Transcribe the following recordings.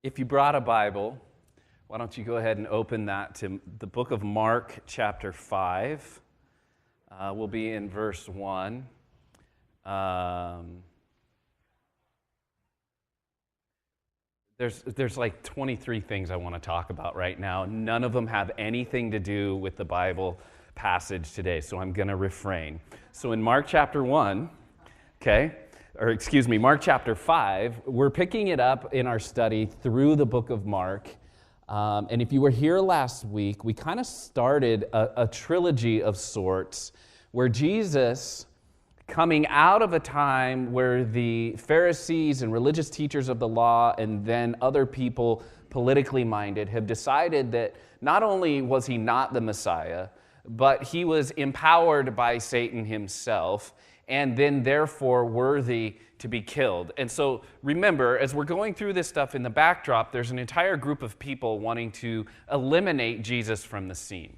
If you brought a Bible, why don't you go ahead and open that to the book of Mark, chapter 5. We'll be in verse 1. There's like 23 things I want to talk about right now. None of them have anything to do with the Bible passage today, so I'm going to refrain. So in Mark chapter 1, Mark chapter 5, we're picking it up in our study through the book of Mark. And if you were here last week, we kind of started a trilogy of sorts where Jesus, coming out of a time where the Pharisees and religious teachers of the law and then other people politically minded have decided that not only was he not the Messiah, but he was empowered by Satan himself and then therefore worthy to be killed. And so remember, as we're going through this stuff in the backdrop, there's an entire group of people wanting to eliminate Jesus from the scene.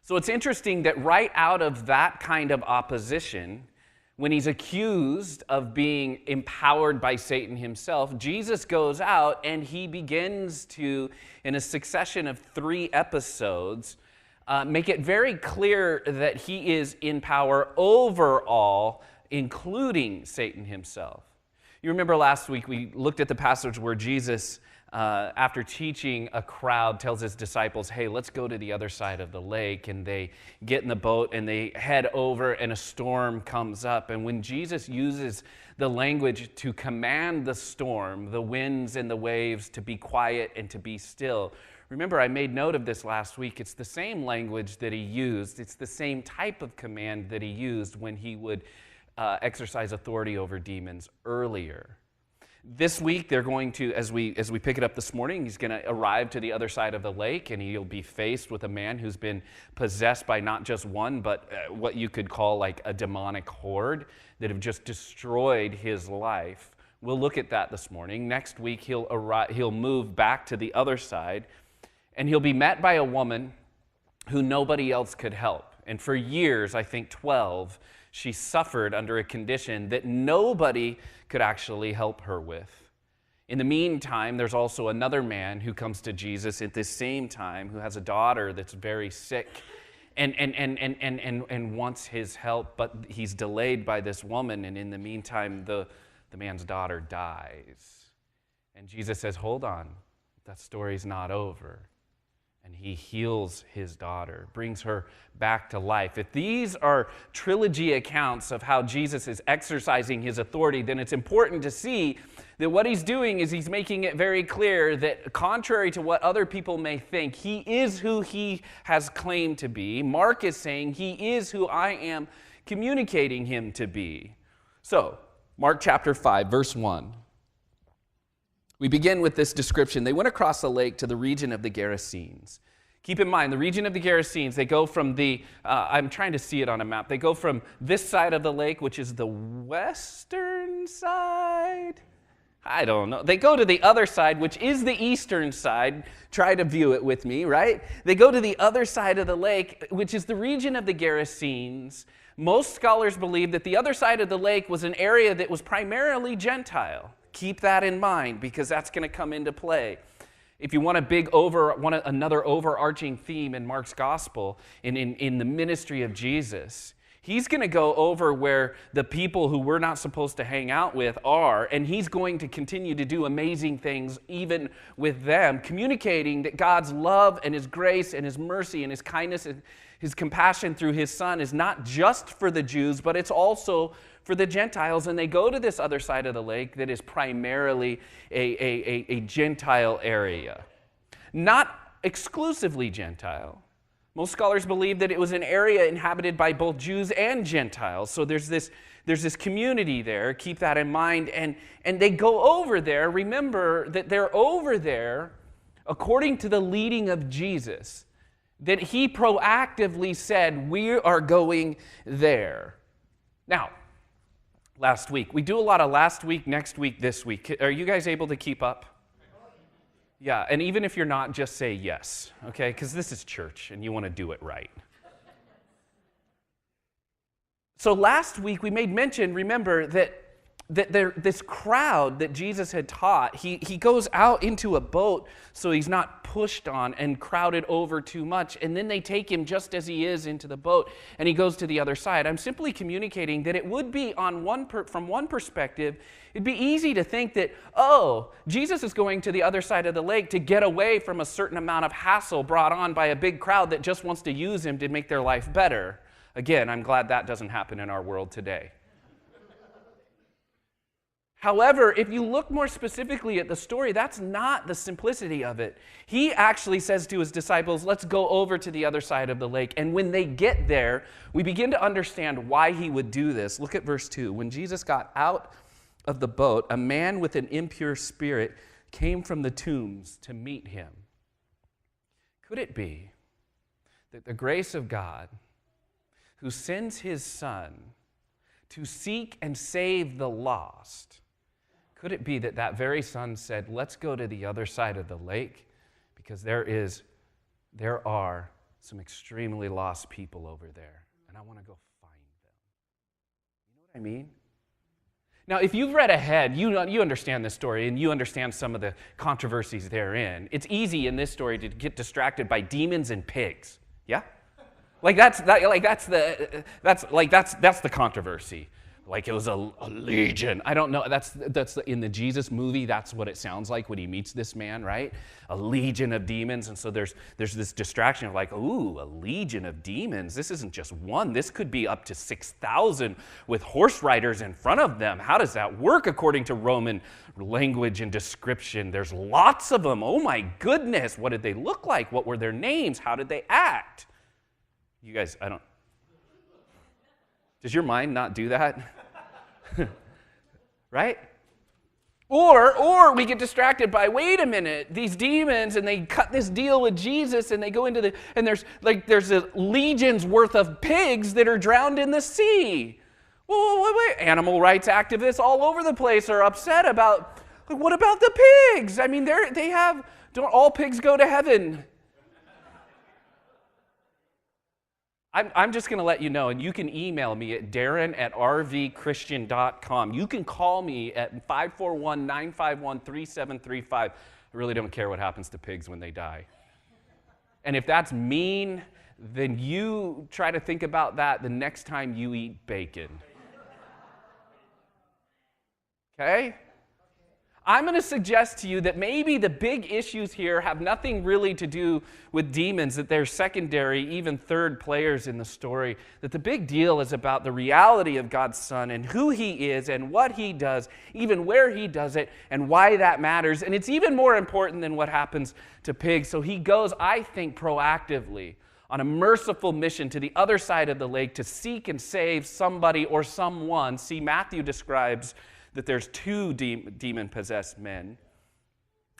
So it's interesting that right out of that kind of opposition, when he's accused of being empowered by Satan himself, Jesus goes out and he begins to, in a succession of 3 episodes, make it very clear that he is in power over all, including Satan himself. You remember last week we looked at the passage where Jesus, after teaching a crowd, tells his disciples, hey, let's go to the other side of the lake. And they get in the boat and they head over and a storm comes up. And when Jesus uses the language to command the storm, the winds and the waves to be quiet and to be still, remember, I made note of this last week. It's the same language that he used. It's the same type of command that he used when he would exercise authority over demons earlier. This week, they're going to, as we pick it up this morning, he's going to arrive to the other side of the lake, and he'll be faced with a man who's been possessed by not just one, but what you could call like a demonic horde that have just destroyed his life. We'll look at that this morning. Next week, he'll move back to the other side, and he'll be met by a woman who nobody else could help. And for years, I think 12, she suffered under a condition that nobody could actually help her with. In the meantime, there's also another man who comes to Jesus at this same time who has a daughter that's very sick and wants his help, but he's delayed by this woman, and in the meantime, the man's daughter dies. And Jesus says, hold on, that story's not over. And he heals his daughter, brings her back to life. If these are trilogy accounts of how Jesus is exercising his authority, then it's important to see that what he's doing is he's making it very clear that contrary to what other people may think, he is who he has claimed to be. Mark is saying he is who I am communicating him to be. So, Mark chapter 5, verse 1. We begin with this description. They went across the lake to the region of the Gerasenes. Keep in mind, the region of the Gerasenes, they go from I'm trying to see it on a map. They go from this side of the lake, which is the western side. I don't know. They go to the other side, which is the eastern side. Try to view it with me, right? They go to the other side of the lake, which is the region of the Gerasenes. Most scholars believe that the other side of the lake was an area that was primarily Gentile. Keep that in mind because that's going to come into play. If you want another overarching theme in Mark's gospel, in the ministry of Jesus, he's going to go over where the people who we're not supposed to hang out with are, and he's going to continue to do amazing things even with them, communicating that God's love and his grace and his mercy and his kindness and his compassion through his Son is not just for the Jews, but it's also for the Gentiles. And they go to this other side of the lake that is primarily a Gentile area. Not exclusively Gentile. Most scholars believe that it was an area inhabited by both Jews and Gentiles. So there's this community there. Keep that in mind. And they go over there. Remember that they're over there according to the leading of Jesus, that he proactively said, we are going there. Now, last week, we do a lot of last week, next week, this week. Are you guys able to keep up? Yeah, and even if you're not, just say yes, okay? Because this is church, and you want to do it right. So last week, we made mention, remember, that this crowd that Jesus had taught, he goes out into a boat so he's not pushed on and crowded over too much, and then they take him just as he is into the boat, and he goes to the other side. I'm simply communicating that it would be from one perspective, it'd be easy to think that, oh, Jesus is going to the other side of the lake to get away from a certain amount of hassle brought on by a big crowd that just wants to use him to make their life better. Again, I'm glad that doesn't happen in our world today. However, if you look more specifically at the story, that's not the simplicity of it. He actually says to his disciples, let's go over to the other side of the lake. And when they get there, we begin to understand why he would do this. Look at verse 2. When Jesus got out of the boat, a man with an impure spirit came from the tombs to meet him. Could it be that the grace of God, who sends his Son to seek and save the lost, could it be that that very Son said, let's go to the other side of the lake because there are some extremely lost people over there, and I want to go find them. You know what I mean? Now, if you've read ahead, you understand this story, and you understand some of the controversies therein. It's easy in this story to get distracted by demons and pigs. Yeah? That's the controversy. Like it was a legion. I don't know. That's in the Jesus movie. That's what it sounds like when he meets this man, right? A legion of demons. And so there's this distraction of like, ooh, a legion of demons. This isn't just one. This could be up to 6,000 with horse riders in front of them. How does that work according to Roman language and description? There's lots of them. Oh my goodness. What did they look like? What were their names? How did they act? You guys, does your mind not do that? Right? Or we get distracted by, wait a minute, these demons, and they cut this deal with Jesus, and they go into and there's a legion's worth of pigs that are drowned in the sea. Wait. Animal rights activists all over the place are upset about, what about the pigs? I mean, don't all pigs go to heaven? I'm just going to let you know, and you can email me at darrin@rvchristian.com. You can call me at 541-951-3735. I really don't care what happens to pigs when they die. And if that's mean, then you try to think about that the next time you eat bacon. Okay? I'm going to suggest to you that maybe the big issues here have nothing really to do with demons, that they're secondary, even third players in the story, that the big deal is about the reality of God's Son and who he is and what he does, even where he does it, and why that matters. And it's even more important than what happens to pigs. So he goes, I think, proactively on a merciful mission to the other side of the lake to seek and save somebody or someone. See, Matthew describes that there's two demon-possessed men.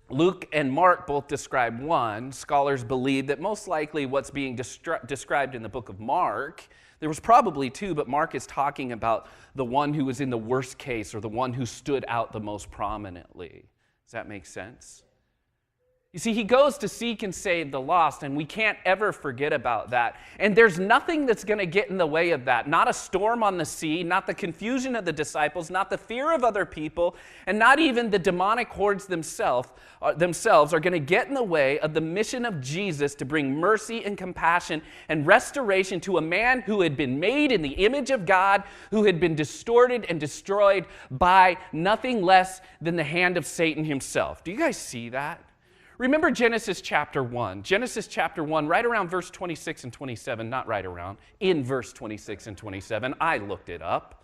Luke and Mark both describe one. Scholars believe that most likely what's being described in the book of Mark, there was probably two, but Mark is talking about the one who was in the worst case or the one who stood out the most prominently. Does that make sense? You see, he goes to seek and save the lost, and we can't ever forget about that. And there's nothing that's going to get in the way of that. Not a storm on the sea, not the confusion of the disciples, not the fear of other people, and not even the demonic hordes themselves are going to get in the way of the mission of Jesus to bring mercy and compassion and restoration to a man who had been made in the image of God, who had been distorted and destroyed by nothing less than the hand of Satan himself. Do you guys see that? Remember Genesis chapter 1. Genesis chapter 1, right around verse 26 and 27, not right around, in verse 26 and 27. I looked it up,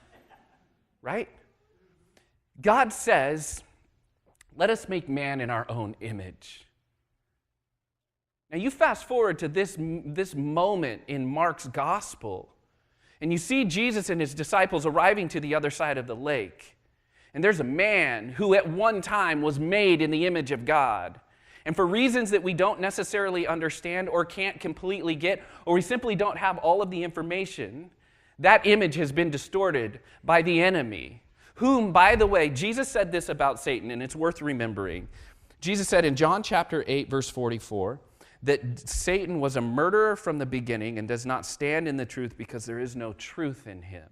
right? God says, let us make man in our own image. Now you fast forward to this moment in Mark's gospel, and you see Jesus and his disciples arriving to the other side of the lake. And there's a man who at one time was made in the image of God. And for reasons that we don't necessarily understand or can't completely get, or we simply don't have all of the information, that image has been distorted by the enemy, whom, by the way, Jesus said this about Satan, and it's worth remembering. Jesus said in John chapter 8, verse 44, that Satan was a murderer from the beginning and does not stand in the truth because there is no truth in him.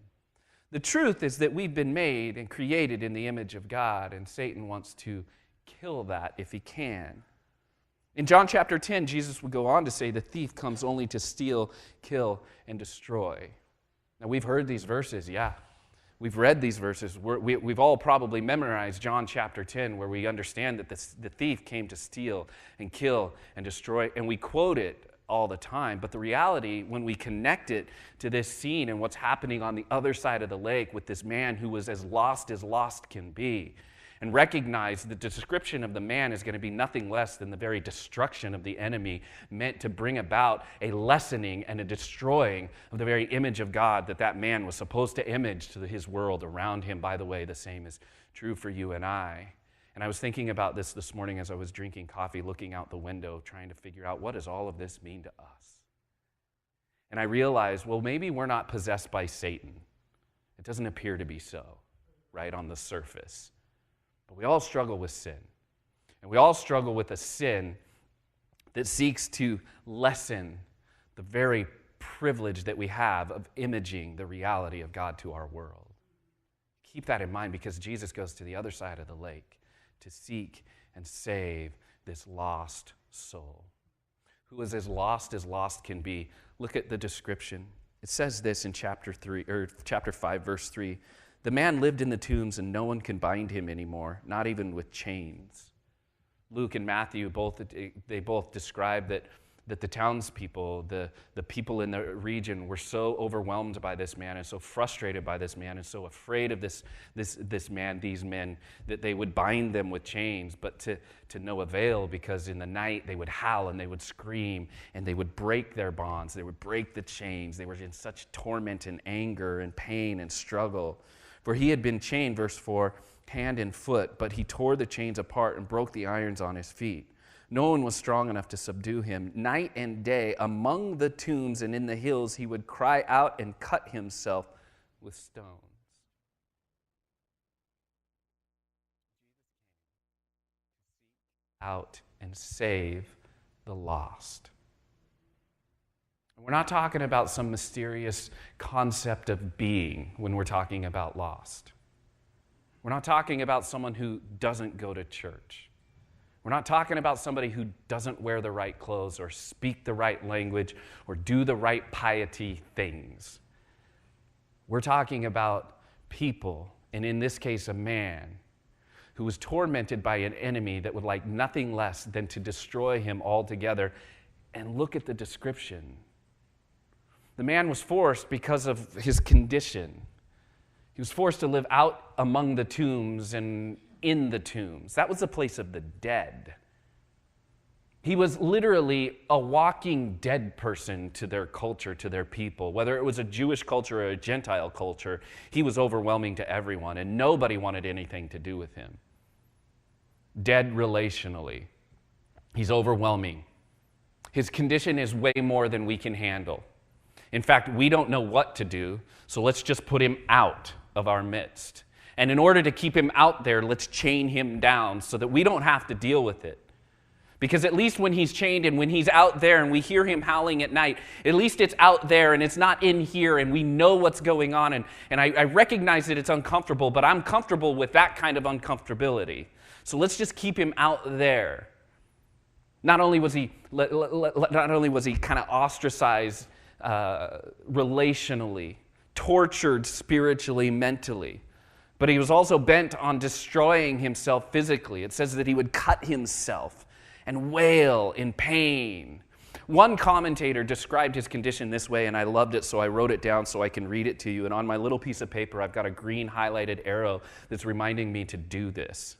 The truth is that we've been made and created in the image of God, and Satan wants to kill that if he can. In John chapter 10, Jesus would go on to say, the thief comes only to steal, kill, and destroy. Now, we've heard these verses, yeah. We've read these verses. We've all probably memorized John chapter 10, where we understand that the thief came to steal and kill and destroy, and we quote it all the time. But the reality, when we connect it to this scene and what's happening on the other side of the lake with this man who was as lost can be, and recognize the description of the man is going to be nothing less than the very destruction of the enemy, meant to bring about a lessening and a destroying of the very image of God that man was supposed to image to his world around him. By the way, the same is true for you and I. And I was thinking about this morning as I was drinking coffee, looking out the window, trying to figure out, what does all of this mean to us? And I realized, well, maybe we're not possessed by Satan. It doesn't appear to be so, right, on the surface. But we all struggle with sin. And we all struggle with a sin that seeks to lessen the very privilege that we have of imaging the reality of God to our world. Keep that in mind, because Jesus goes to the other side of the lake to seek and save this lost soul, who is as lost can be. Look at the description. It says this in chapter 5, verse 3. The man lived in the tombs, and no one can bind him anymore, not even with chains. Luke and Matthew both describe that the townspeople, the people in the region, were so overwhelmed by this man and so frustrated by this man and so afraid of these men, that they would bind them with chains, but to no avail, because in the night they would howl and they would scream and they would break their bonds. They would break the chains. They were in such torment and anger and pain and struggle. For he had been chained, verse 4, hand and foot, but he tore the chains apart and broke the irons on his feet. No one was strong enough to subdue him. Night and day, among the tombs and in the hills, he would cry out and cut himself with stones. Out and save the lost. We're not talking about some mysterious concept of being when we're talking about lost. We're not talking about someone who doesn't go to church. We're not talking about somebody who doesn't wear the right clothes or speak the right language or do the right piety things. We're talking about people, and in this case, a man who was tormented by an enemy that would like nothing less than to destroy him altogether. And look at the description. The man was forced, because of his condition, he was forced to live out among the tombs and in the tombs. That was the place of the dead. He was literally a walking dead person to their culture, to their people. Whether it was a Jewish culture or a Gentile culture, he was overwhelming to everyone, and nobody wanted anything to do with him. Dead relationally. He's overwhelming. His condition is way more than we can handle. In fact, we don't know what to do, so let's just put him out of our midst. And in order to keep him out there, let's chain him down so that we don't have to deal with it. Because at least when he's chained and when he's out there and we hear him howling at night, at least it's out there and it's not in here and we know what's going on. And I recognize that it's uncomfortable, but I'm comfortable with that kind of uncomfortability. So let's just keep him out there. Not only was he kind of ostracized relationally, tortured spiritually, mentally, but he was also bent on destroying himself physically. It says that he would cut himself and wail in pain. One commentator described his condition this way, and I loved it, so I wrote it down so I can read it to you. And on my little piece of paper, I've got a green highlighted arrow that's reminding me to do this.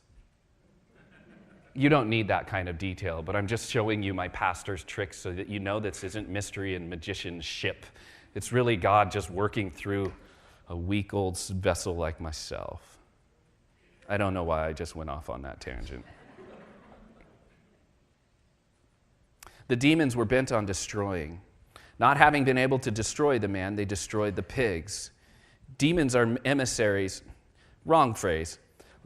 You don't need that kind of detail, but I'm just showing you my pastor's tricks so that you know this isn't mystery and magicianship. It's really God just working through a weak old vessel like myself. I don't know why I just went off on that tangent. The demons were bent on destroying. Not having been able to destroy the man, they destroyed the pigs. Demons are emissaries. Wrong phrase.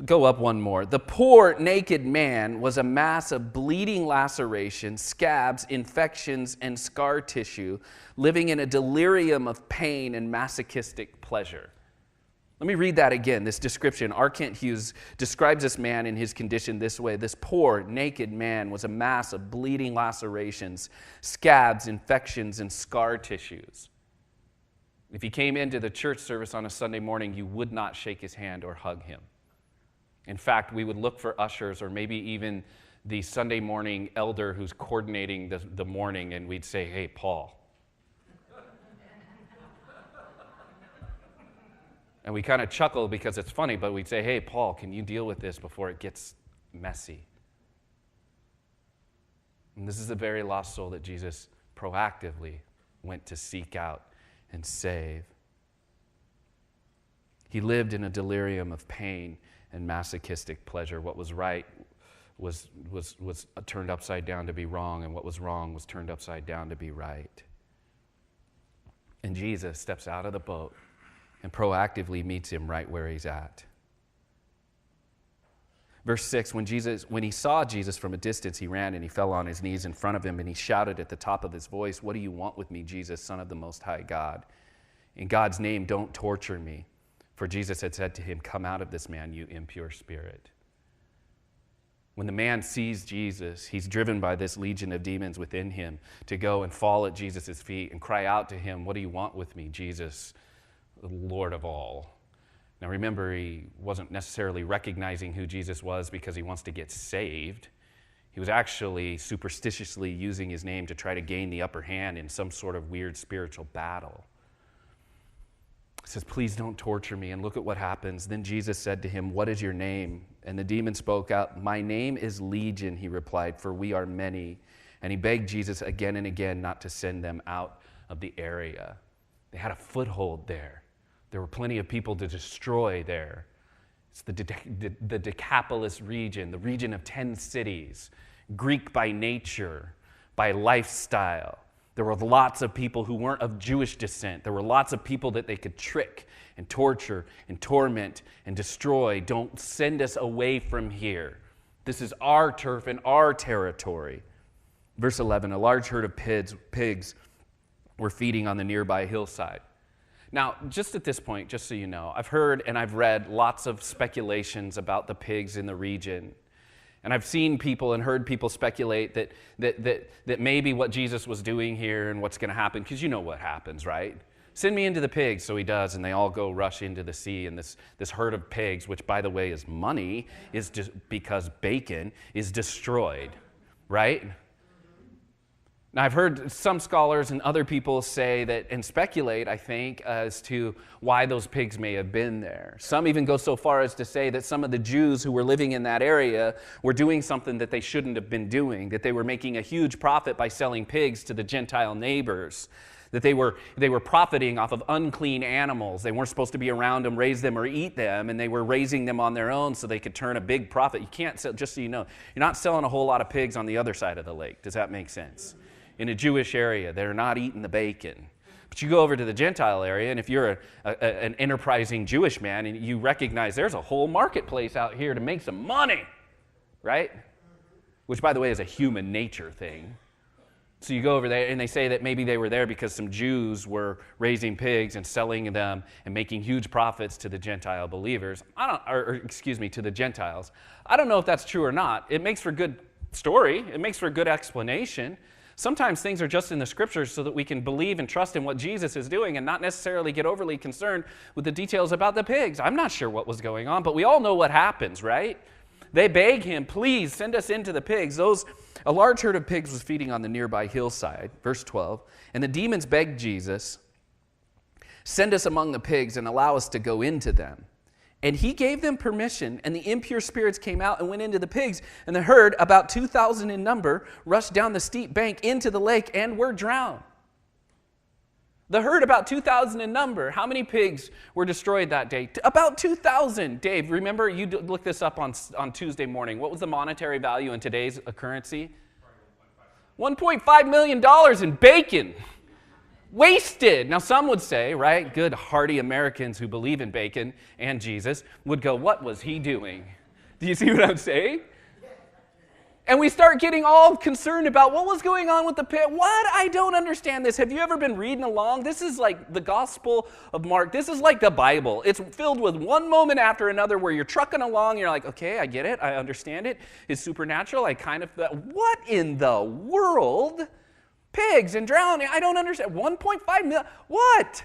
Go up one more. The poor naked man was a mass of bleeding lacerations, scabs, infections, and scar tissue, living in a delirium of pain and masochistic pleasure. Let me read that again, this description. R. Kent Hughes describes this man in his condition this way. This poor, naked man was a mass of bleeding lacerations, scabs, infections, and scar tissues. If he came into the church service on a Sunday morning, you would not shake his hand or hug him. In fact, we would look for ushers or maybe even the Sunday morning elder who's coordinating the morning, and we'd say, "Hey, Paul." And we kind of chuckle because it's funny, but we'd say, "Hey, Paul, can you deal with this before it gets messy?" And this is the very lost soul that Jesus proactively went to seek out and save. He lived in a delirium of pain and masochistic pleasure. What was right was turned upside down to be wrong, and what was wrong was turned upside down to be right. And Jesus steps out of the boat and proactively meets him right where he's at. Verse 6, when he saw Jesus from a distance, he ran and he fell on his knees in front of him, and he shouted at the top of his voice, "What do you want with me, Jesus, Son of the Most High God? In God's name, don't torture me." For Jesus had said to him, "Come out of this man, you impure spirit." When the man sees Jesus, he's driven by this legion of demons within him to go and fall at Jesus' feet and cry out to him, "What do you want with me, Jesus, the Lord of all?" Now remember, he wasn't necessarily recognizing who Jesus was because he wants to get saved. He was actually superstitiously using his name to try to gain the upper hand in some sort of weird spiritual battle. He says, "Please don't torture me." And look at what happens. Then Jesus said to him, "What is your name?" And the demon spoke out, "My name is Legion," he replied, "for we are many." And he begged Jesus again and again not to send them out of the area. They had a foothold there. There were plenty of people to destroy there. It's the Decapolis region, the region of 10 cities, Greek by nature, by lifestyle. There were lots of people who weren't of Jewish descent. There were lots of people that they could trick and torture and torment and destroy. Don't send us away from here. This is our turf and our territory. Verse 11, a large herd of pigs were feeding on the nearby hillside. Now, just at this point, just so you know, I've heard and I've read lots of speculations about the pigs in the region. And I've seen people and heard people speculate that maybe what Jesus was doing here and what's going to happen, because you know what happens, right? Send me into the pigs. So he does, and they all go rush into the sea. And this herd of pigs, which, by the way, is money, is just because bacon is destroyed, right? Now, I've heard some scholars and other people say that, and speculate, I think, as to why those pigs may have been there. Some even go so far as to say that some of the Jews who were living in that area were doing something that they shouldn't have been doing, that they were making a huge profit by selling pigs to the Gentile neighbors, that they were profiting off of unclean animals. They weren't supposed to be around them, raise them, or eat them, and they were raising them on their own so they could turn a big profit. You can't sell, just so you know, you're not selling a whole lot of pigs on the other side of the lake. Does that make sense? In a Jewish area, they're not eating the bacon. But you go over to the Gentile area, and if you're an enterprising Jewish man, and you recognize there's a whole marketplace out here to make some money, right? Which, by the way, is a human nature thing. So you go over there, and they say that maybe they were there because some Jews were raising pigs and selling them and making huge profits to the Gentile believers. To the Gentiles. I don't know if that's true or not. It makes for a good story. It makes for a good explanation. Sometimes things are just in the scriptures so that we can believe and trust in what Jesus is doing and not necessarily get overly concerned with the details about the pigs. I'm not sure what was going on, but we all know what happens, right? They beg him, "Please send us into the pigs." A large herd of pigs was feeding on the nearby hillside. Verse 12, and the demons begged Jesus, "Send us among the pigs and allow us to go into them." And he gave them permission, and the impure spirits came out and went into the pigs. And the herd, about 2,000 in number, rushed down the steep bank into the lake and were drowned. The herd, about 2,000 in number. How many pigs were destroyed that day? About 2,000. Dave, remember, you looked this up on Tuesday morning. What was the monetary value in today's currency? $1.5 million in bacon. Wasted. Now, some would say, right, good, hearty Americans who believe in bacon and Jesus would go, what was he doing? Do you see what I'm saying? And we start getting all concerned about what was going on with the pig. What? I don't understand this. Have you ever been reading along? This is like the Gospel of Mark. This is like the Bible. It's filled with one moment after another where you're trucking along. You're like, okay, I get it. I understand it. It's supernatural. What in the world? Pigs and drowning. I don't understand. 1.5 million. What?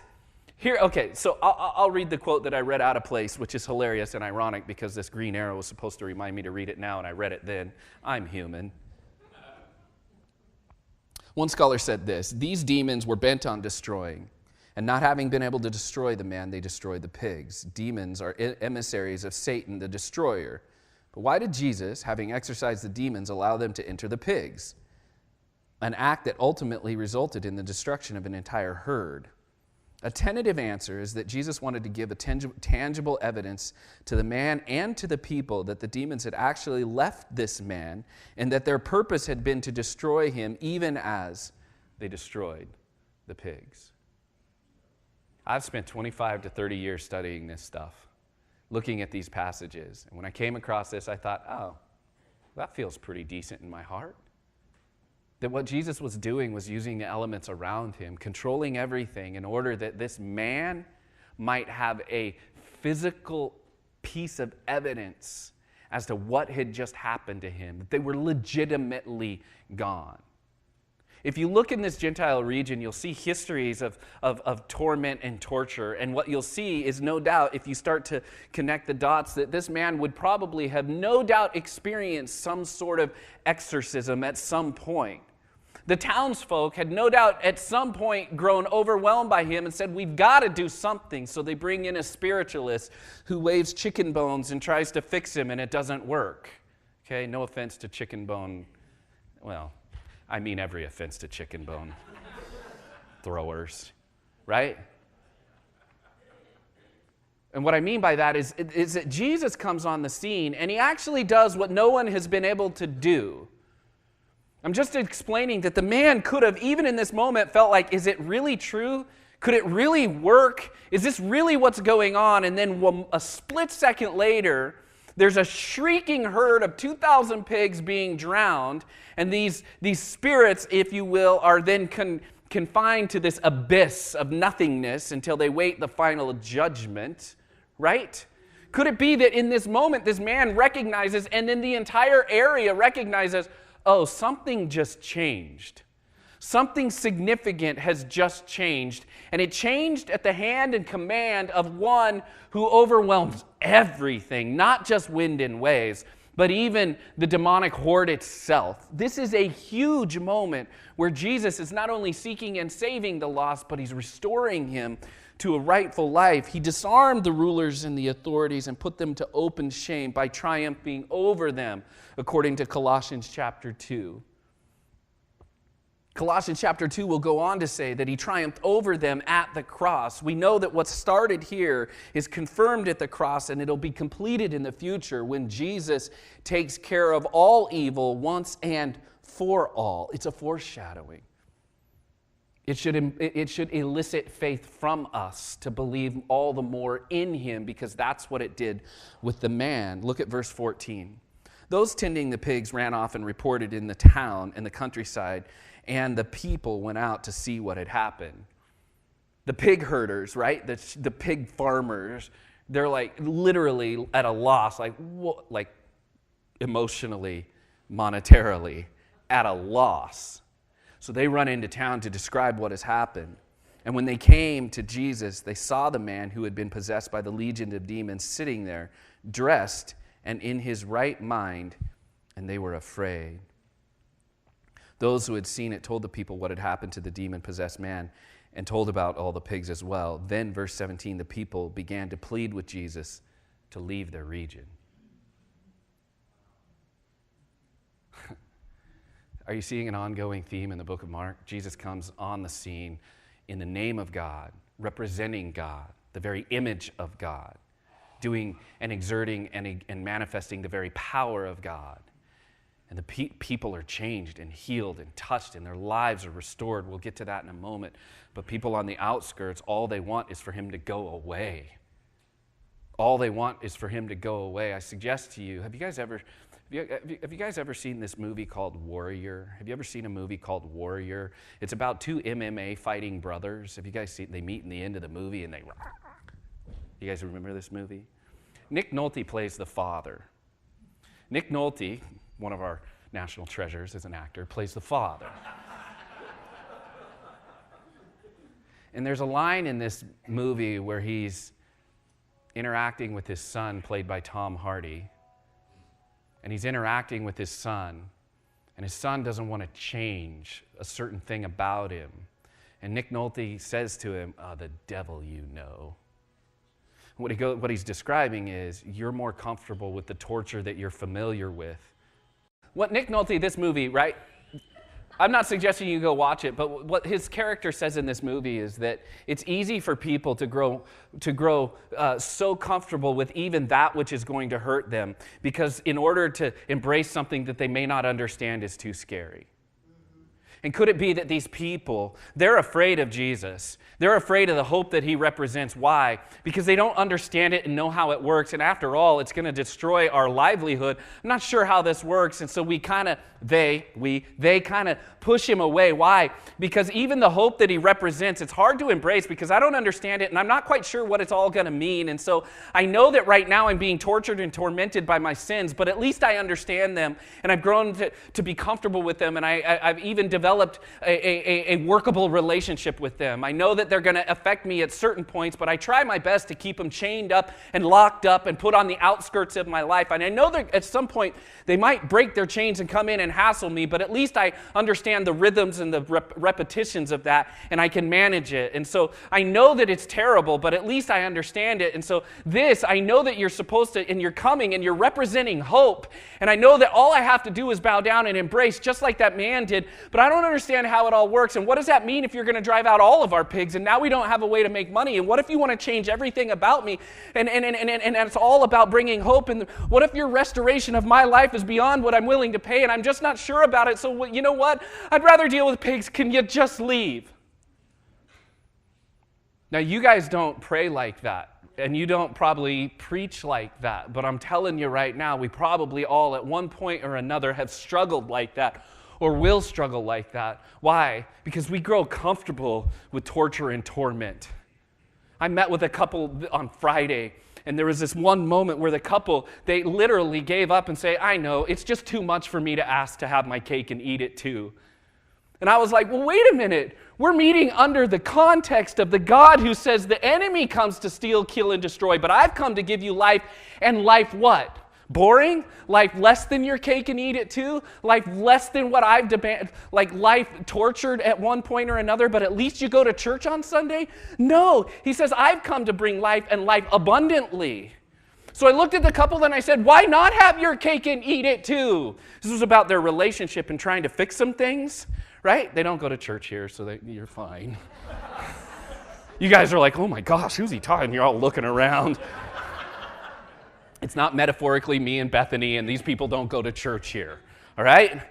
Here, okay, so I'll read the quote that I read out of place, which is hilarious and ironic because this green arrow was supposed to remind me to read it now, and I read it then. I'm human. One scholar said this: these demons were bent on destroying, and not having been able to destroy the man, they destroyed the pigs. Demons are emissaries of Satan, the destroyer. But why did Jesus, having exorcised the demons, allow them to enter the pigs? An act that ultimately resulted in the destruction of an entire herd. A tentative answer is that Jesus wanted to give a tangible evidence to the man and to the people that the demons had actually left this man and that their purpose had been to destroy him even as they destroyed the pigs. I've spent 25 to 30 years studying this stuff, looking at these passages. And when I came across this, I thought, oh, that feels pretty decent in my heart. That what Jesus was doing was using the elements around him, controlling everything in order that this man might have a physical piece of evidence as to what had just happened to him, that they were legitimately gone. If you look in this Gentile region, you'll see histories of torment and torture. And what you'll see is no doubt, if you start to connect the dots, that this man would probably have no doubt experienced some sort of exorcism at some point. The townsfolk had no doubt at some point grown overwhelmed by him and said, we've got to do something. So they bring in a spiritualist who waves chicken bones and tries to fix him, and it doesn't work. Okay, no offense to chicken bone. Well, I mean every offense to chicken bone throwers, right? And what I mean by that is that Jesus comes on the scene, and he actually does what no one has been able to do. I'm just explaining that the man could have, even in this moment, felt like, is it really true? Could it really work? Is this really what's going on? And then a split second later, there's a shrieking herd of 2,000 pigs being drowned, and these spirits, if you will, are then confined to this abyss of nothingness until they wait the final judgment, right? Could it be that in this moment, this man recognizes, and then the entire area recognizes, oh, something just changed. Something significant has just changed. And it changed at the hand and command of one who overwhelms everything, not just wind and waves, but even the demonic horde itself. This is a huge moment where Jesus is not only seeking and saving the lost, but he's restoring him to a rightful life. He disarmed the rulers and the authorities and put them to open shame by triumphing over them, according to Colossians chapter 2. Colossians chapter 2 will go on to say that he triumphed over them at the cross. We know that what started here is confirmed at the cross, and it'll be completed in the future when Jesus takes care of all evil once and for all. It's a foreshadowing. It should elicit faith from us to believe all the more in him, because that's what it did with the man. Look at verse 14. Those tending the pigs ran off and reported in the town and the countryside, and the people went out to see what had happened. The pig herders, right? The pig farmers, they're like literally at a loss, like emotionally, monetarily, at a loss. So they run into town to describe what has happened. And when they came to Jesus, they saw the man who had been possessed by the legion of demons sitting there, dressed and in his right mind, and they were afraid. Those who had seen it told the people what had happened to the demon-possessed man and told about all the pigs as well. Then, verse 17, the people began to plead with Jesus to leave their region. Are you seeing an ongoing theme in the book of Mark? Jesus comes on the scene in the name of God, representing God, the very image of God, doing and exerting and manifesting the very power of God. And the people are changed and healed and touched, and their lives are restored. We'll get to that in a moment. But people on the outskirts, all they want is for him to go away. All they want is for him to go away. I suggest to you, have you guys ever Have you guys ever seen this movie called Warrior? Have you ever seen a movie called Warrior? It's about two MMA fighting brothers. Have you guys seen? They meet in the end of the movie and they. You guys remember this movie? Nick Nolte plays the father. Nick Nolte, one of our national treasures as an actor, plays the father. And there's a line in this movie where he's interacting with his son, played by Tom Hardy. And he's interacting with his son, and his son doesn't want to change a certain thing about him. And Nick Nolte says to him, the devil you know. What he's describing is, you're more comfortable with the torture that you're familiar with. What Nick Nolte, this movie, right? I'm not suggesting you go watch it, but what his character says in this movie is that it's easy for people to grow so comfortable with even that which is going to hurt them, because in order to embrace something that they may not understand is too scary. And could it be that these people, they're afraid of Jesus. They're afraid of the hope that he represents. Why? Because they don't understand it and know how it works. And after all, it's going to destroy our livelihood. I'm not sure how this works. And so they kind of push him away. Why? Because even the hope that he represents, it's hard to embrace because I don't understand it and I'm not quite sure what it's all going to mean. And so I know that right now I'm being tortured and tormented by my sins, but at least I understand them and I've grown to be comfortable with them, and I've even developed a workable relationship with them. I know that they're going to affect me at certain points, but I try my best to keep them chained up and locked up and put on the outskirts of my life. And I know that at some point they might break their chains and come in and hassle me, but at least I understand the rhythms and the repetitions of that, and I can manage it. And so I know that it's terrible, but at least I understand it. And so I know that you're supposed to, and you're coming, and you're representing hope. And I know that all I have to do is bow down and embrace, just like that man did, but I don't understand how it all works. And what does that mean if you're going to drive out all of our pigs, and now we don't have a way to make money? And what if you want to change everything about me, and it's all about bringing hope? And what if your restoration of my life is beyond what I'm willing to pay, and I'm just not sure about it? So you know what? I'd rather deal with pigs. Can you just leave? Now, you guys don't pray like that, and you don't probably preach like that, but I'm telling you right now, we probably all at one point or another have struggled like that, or will struggle like that. Why? Because we grow comfortable with torture and torment. I met with a couple on Friday, and there was this one moment where the couple, they literally gave up and say, I know, it's just too much for me to ask to have my cake and eat it too. And I was like, well, wait a minute. We're meeting under the context of the God who says the enemy comes to steal, kill, and destroy, but I've come to give you life, and life what? Boring? Life less than your cake and eat it too? Life less than what I've demanded? Like life tortured at one point or another, but at least you go to church on Sunday? No. He says, I've come to bring life, and life abundantly. So I looked at the couple and I said, why not have your cake and eat it too? This was about their relationship and trying to fix some things, right? They don't go to church here, so you're fine. You guys are like, oh my gosh, who's he talking? You're all looking around. It's not metaphorically me and Bethany, and these people don't go to church here, all right?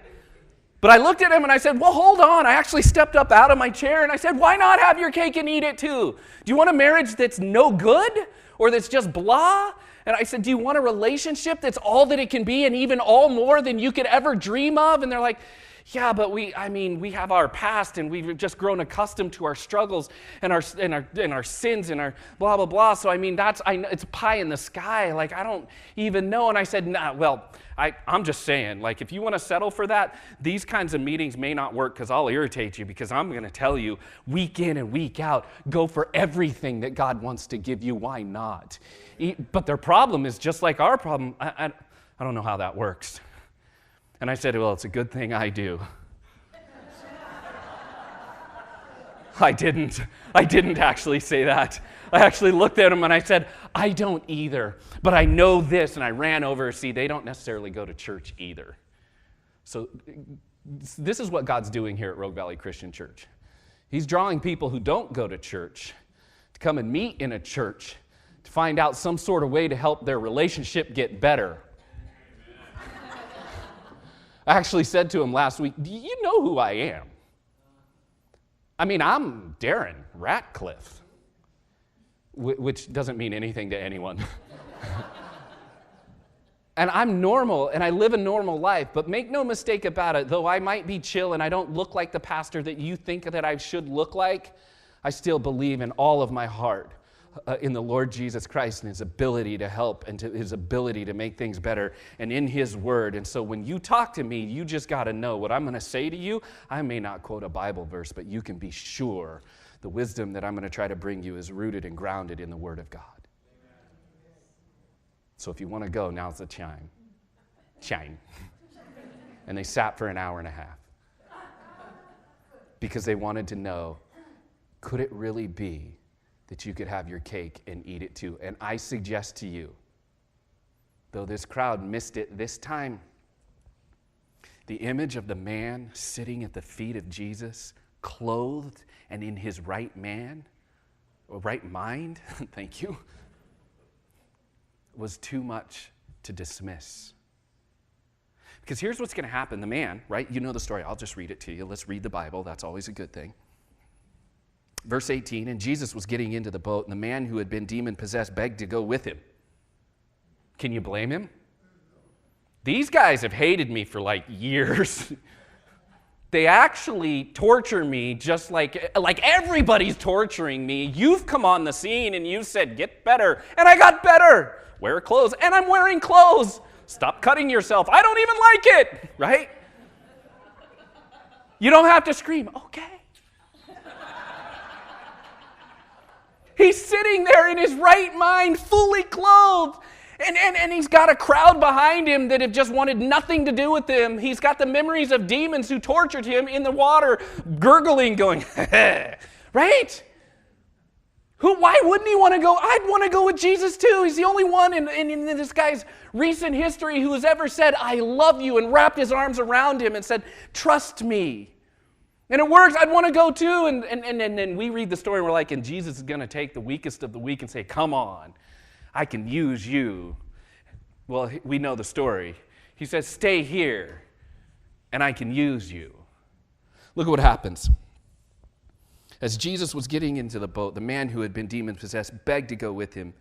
But I looked at him and I said, well, hold on. I actually stepped up out of my chair and I said, why not have your cake and eat it too? Do you want a marriage that's no good or that's just blah? And I said, do you want a relationship that's all that it can be and even all more than you could ever dream of? And they're like, yeah, but we have our past, and we've just grown accustomed to our struggles and our sins and our blah, blah, blah. So, it's pie in the sky. Like, I don't even know. And I said, nah, well, I'm just saying, like, if you want to settle for that, these kinds of meetings may not work because I'll irritate you, because I'm going to tell you week in and week out, go for everything that God wants to give you. Why not? But their problem is just like our problem. I don't know how that works. And I said, well, it's a good thing I do. I didn't actually say that. I actually looked at him and I said, I don't either, but I know this. And I ran over. See, they don't necessarily go to church either. So this is what God's doing here at Rogue Valley Christian Church. He's drawing people who don't go to church to come and meet in a church to find out some sort of way to help their relationship get better. I actually said to him last week, do you know who I am? I'm Darrin Ratcliffe, which doesn't mean anything to anyone. And I'm normal, and I live a normal life, but make no mistake about it, though I might be chill and I don't look like the pastor that you think that I should look like, I still believe in all of my heart in the Lord Jesus Christ and his ability to help and to his ability to make things better and in his word. And so when you talk to me, you just got to know what I'm going to say to you. I may not quote a Bible verse, but you can be sure the wisdom that I'm going to try to bring you is rooted and grounded in the word of God. So if you want to go, now's the chime. Chime. And they sat for an hour and a half because they wanted to know, could it really be that you could have your cake and eat it too? And I suggest to you, though this crowd missed it this time, the image of the man sitting at the feet of Jesus, clothed and in his right mind, thank you, was too much to dismiss. Because here's what's going to happen. The man, right? You know the story. I'll just read it to you. Let's read the Bible. That's always a good thing. Verse 18, and Jesus was getting into the boat, and the man who had been demon-possessed begged to go with him. Can you blame him? These guys have hated me for like years. They actually torture me just like everybody's torturing me. You've come on the scene and you've said, get better. And I got better. Wear clothes. And I'm wearing clothes. Stop cutting yourself. I don't even like it. Right? You don't have to scream. Okay. He's sitting there in his right mind, fully clothed. And he's got a crowd behind him that have just wanted nothing to do with him. He's got the memories of demons who tortured him in the water, gurgling, going, right? Why wouldn't he want to go? I'd want to go with Jesus too. He's the only one in this guy's recent history who has ever said, I love you, and wrapped his arms around him and said, trust me. And it works. I'd want to go too. And then we read the story and we're like, and Jesus is going to take the weakest of the weak and say, come on, I can use you. Well, we know the story. He says, stay here and I can use you. Look at what happens. As Jesus was getting into the boat, the man who had been demon-possessed begged to go with him.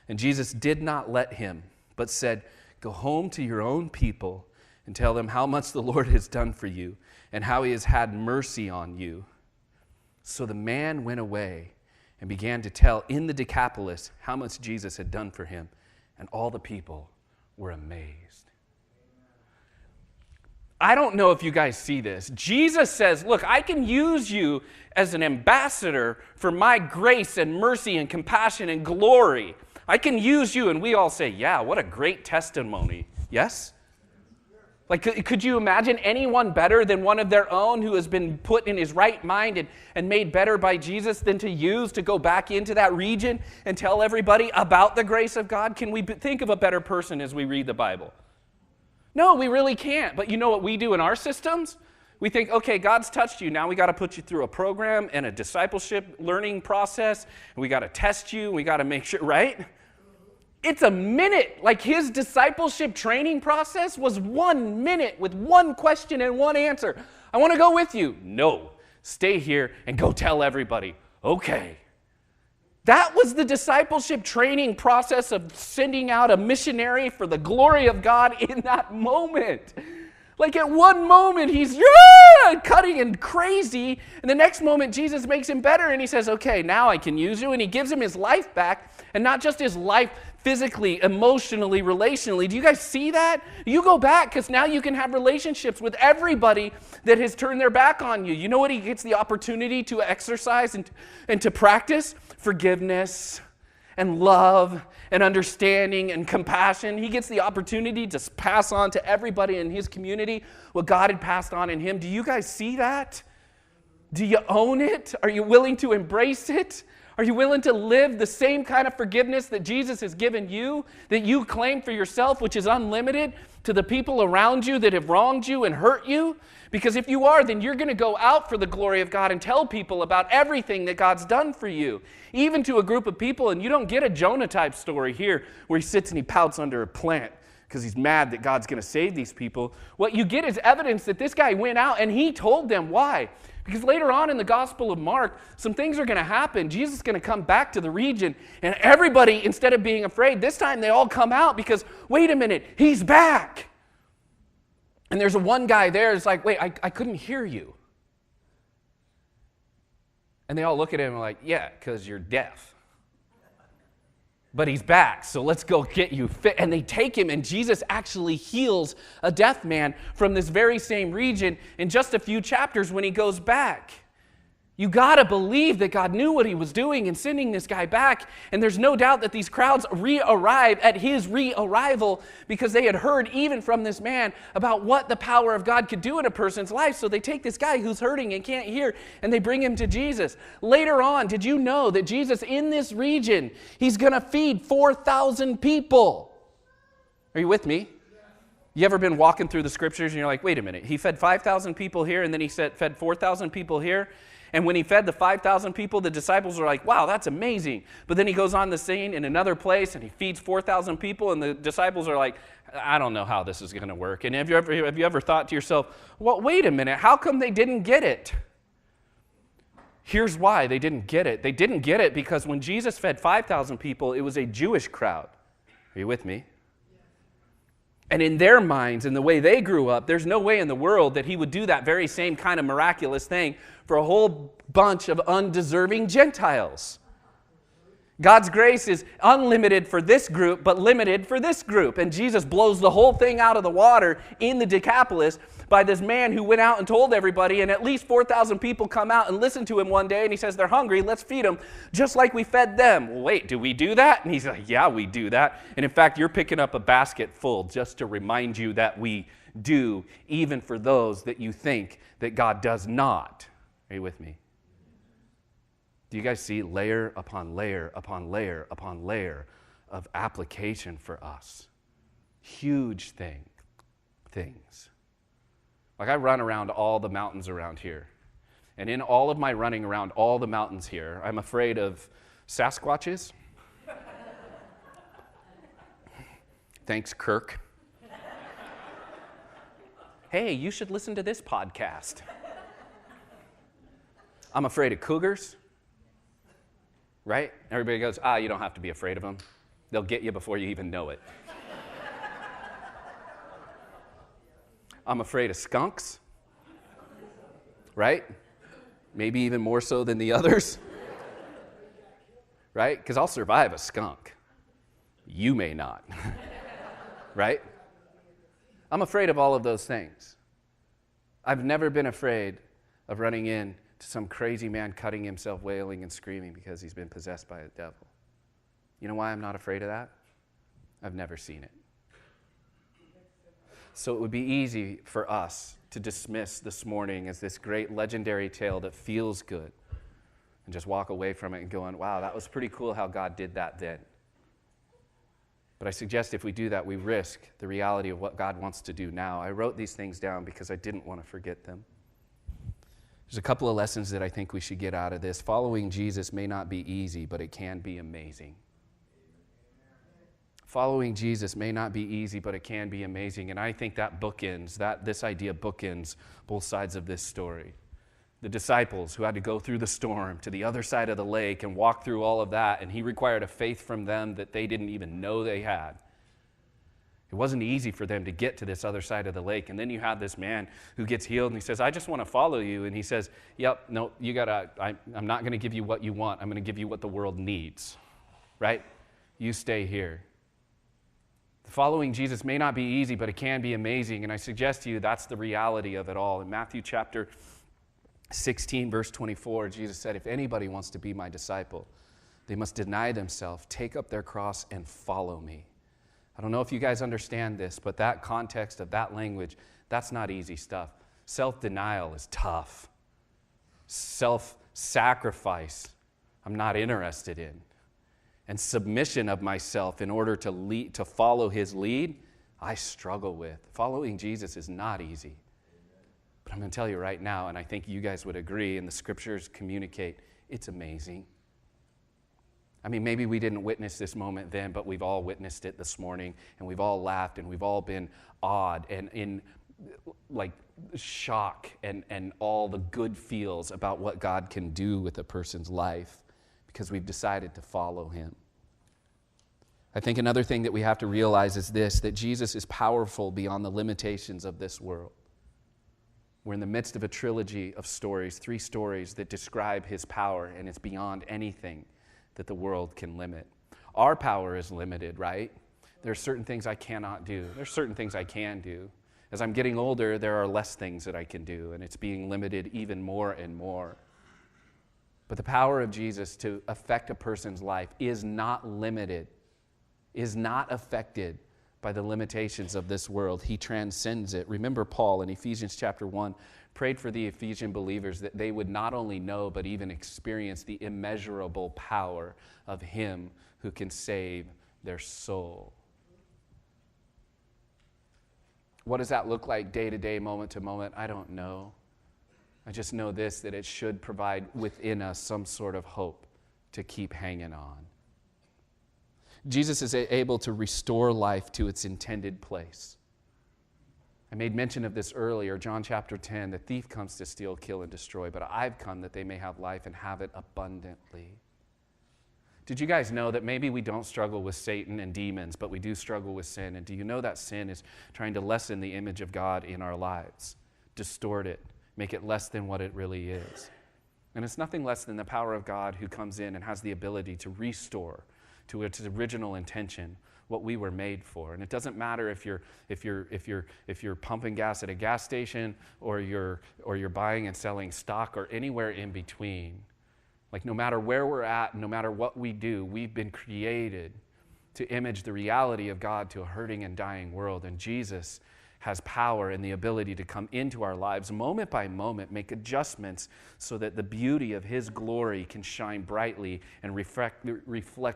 And Jesus did not let him, but said, go home to your own people and tell them how much the Lord has done for you and how he has had mercy on you. So the man went away and began to tell in the Decapolis how much Jesus had done for him. And all the people were amazed. I don't know if you guys see this. Jesus says, look, I can use you as an ambassador for my grace and mercy and compassion and glory. I can use you. And we all say, yeah, what a great testimony. Yes? Like, could you imagine anyone better than one of their own who has been put in his right mind and made better by Jesus than to use to go back into that region and tell everybody about the grace of God? Can we think of a better person as we read the Bible? No, we really can't. But you know what we do in our systems? We think, okay, God's touched you. Now we got to put you through a program and a discipleship learning process. And we got to test you. And we got to make sure, right? It's a minute. Like his discipleship training process was 1 minute with one question and one answer. I want to go with you. No, stay here and go tell everybody. Okay. That was the discipleship training process of sending out a missionary for the glory of God in that moment. Like at one moment, he's cutting and crazy. And the next moment, Jesus makes him better. And he says, okay, now I can use you. And he gives him his life back. And not just his life physically, emotionally, relationally. Do you guys see that? You go back because now you can have relationships with everybody that has turned their back on you. You know what he gets the opportunity to exercise and to practice? Forgiveness and love and understanding and compassion. He gets the opportunity to pass on to everybody in his community what God had passed on in him. Do you guys see that? Do you own it? Are you willing to embrace it? Are you willing to live the same kind of forgiveness that Jesus has given you, that you claim for yourself, which is unlimited, to the people around you that have wronged you and hurt you? Because if you are, then you're going to go out for the glory of God and tell people about everything that God's done for you, even to a group of people. And you don't get a Jonah-type story here where he sits and he pouts under a plant because he's mad that God's going to save these people. What you get is evidence that this guy went out and he told them. Why? Because later on in the Gospel of Mark, some things are going to happen. Jesus is going to come back to the region, and everybody, instead of being afraid, this time they all come out because, wait a minute, he's back. And there's one guy there who's like, wait, I couldn't hear you. And they all look at him and are like, yeah, because you're deaf. But he's back, so let's go get you fit. And they take him, and Jesus actually heals a deaf man from this very same region in just a few chapters when he goes back. You got to believe that God knew what he was doing in sending this guy back. And there's no doubt that these crowds re-arrive at his re-arrival because they had heard even from this man about what the power of God could do in a person's life. So they take this guy who's hurting and can't hear, and they bring him to Jesus. Later on, did you know that Jesus in this region, he's going to feed 4,000 people? Are you with me? You ever been walking through the scriptures and you're like, wait a minute, he fed 5,000 people here and then he fed 4,000 people here? And when he fed the 5,000 people, the disciples were like, wow, that's amazing. But then he goes on the scene in another place and he feeds 4,000 people, and the disciples are like, I don't know how this is going to work. And have you ever thought to yourself, well, wait a minute, how come they didn't get it? Here's why they didn't get it. They didn't get it because when Jesus fed 5,000 people, it was a Jewish crowd. Are you with me? And in their minds, in the way they grew up, there's no way in the world that he would do that very same kind of miraculous thing for a whole bunch of undeserving Gentiles. God's grace is unlimited for this group, but limited for this group. And Jesus blows the whole thing out of the water in the Decapolis by this man who went out and told everybody, and at least 4,000 people come out and listen to him one day, and he says, they're hungry, let's feed them, just like we fed them. Well, wait, do we do that? And he's like, yeah, we do that. And in fact, you're picking up a basket full just to remind you that we do, even for those that you think that God does not. Are you with me? Do you guys see layer upon layer upon layer upon layer of application for us? Huge things. Like I run around all the mountains around here. And in all of my running around all the mountains here, I'm afraid of Sasquatches. Thanks, Kirk. Hey, you should listen to this podcast. I'm afraid of cougars. Right? Everybody goes, you don't have to be afraid of them. They'll get you before you even know it. I'm afraid of skunks. Right? Maybe even more so than the others. Right? Because I'll survive a skunk. You may not. Right? I'm afraid of all of those things. I've never been afraid of running in to some crazy man cutting himself, wailing and screaming because he's been possessed by a devil. You know why I'm not afraid of that? I've never seen it. So it would be easy for us to dismiss this morning as this great legendary tale that feels good and just walk away from it and going, wow, that was pretty cool how God did that then. But I suggest if we do that, we risk the reality of what God wants to do now. I wrote these things down because I didn't want to forget them. There's a couple of lessons that I think we should get out of this. Following Jesus may not be easy, but it can be amazing. Following Jesus may not be easy, but it can be amazing. And I think that this idea bookends both sides of this story. The disciples who had to go through the storm to the other side of the lake and walk through all of that, and he required a faith from them that they didn't even know they had. It wasn't easy for them to get to this other side of the lake. And then you have this man who gets healed, and he says, I just want to follow you. And he says, yep, no, I'm not going to give you what you want. I'm going to give you what the world needs, right? You stay here. Following Jesus may not be easy, but it can be amazing. And I suggest to you that's the reality of it all. In Matthew chapter 16, verse 24, Jesus said, if anybody wants to be my disciple, they must deny themselves, take up their cross, and follow me. I don't know if you guys understand this, but that context of that language, that's not easy stuff. Self-denial is tough. Self-sacrifice, I'm not interested in. And submission of myself in order to follow his lead, I struggle with. Following Jesus is not easy. But I'm going to tell you right now, and I think you guys would agree, and the scriptures communicate, it's amazing. I mean, maybe we didn't witness this moment then, but we've all witnessed it this morning, and we've all laughed, and we've all been awed and in like shock and all the good feels about what God can do with a person's life because we've decided to follow him. I think another thing that we have to realize is this, that Jesus is powerful beyond the limitations of this world. We're in the midst of a trilogy of stories, 3 stories that describe his power, and it's beyond anything that the world can limit. Our power is limited, right? There are certain things I cannot do. There's certain things I can do. As I'm getting older, there are less things that I can do, and it's being limited even more and more. But the power of Jesus to affect a person's life is not limited, is not affected by the limitations of this world. He transcends it. Remember Paul in Ephesians chapter 1 prayed for the Ephesian believers that they would not only know but even experience the immeasurable power of him who can save their soul. What does that look like day to day, moment to moment? I don't know. I just know this, that it should provide within us some sort of hope to keep hanging on. Jesus is able to restore life to its intended place. I made mention of this earlier, John chapter 10, the thief comes to steal, kill, and destroy, but I've come that they may have life and have it abundantly. Did you guys know that maybe we don't struggle with Satan and demons, but we do struggle with sin? And do you know that sin is trying to lessen the image of God in our lives, distort it, make it less than what it really is? And it's nothing less than the power of God who comes in and has the ability to restore to its original intention what we were made for. And it doesn't matter if you're pumping gas at a gas station or you're buying and selling stock or anywhere in between. Like no matter where we're at, no matter what we do, we've been created to image the reality of God to a hurting and dying world. And Jesus has power and the ability to come into our lives moment by moment, make adjustments so that the beauty of his glory can shine brightly and reflect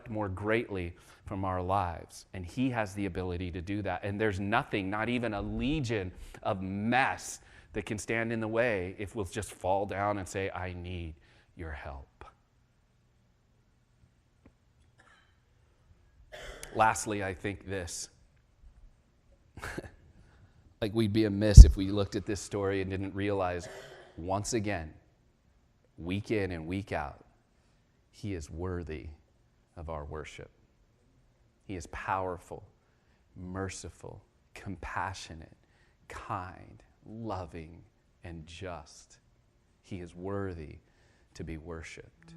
more greatly from our lives. And he has the ability to do that. And there's nothing, not even a legion of mess that can stand in the way if we'll just fall down and say, I need your help. Lastly, I think this. Like we'd be amiss if we looked at this story and didn't realize, once again, week in and week out, he is worthy of our worship. He is powerful, merciful, compassionate, kind, loving, and just. He is worthy to be worshiped.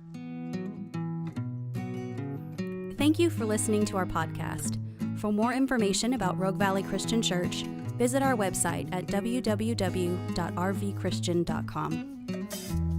Thank you for listening to our podcast. For more information about Rogue Valley Christian Church, visit our website at www.rvchristian.com.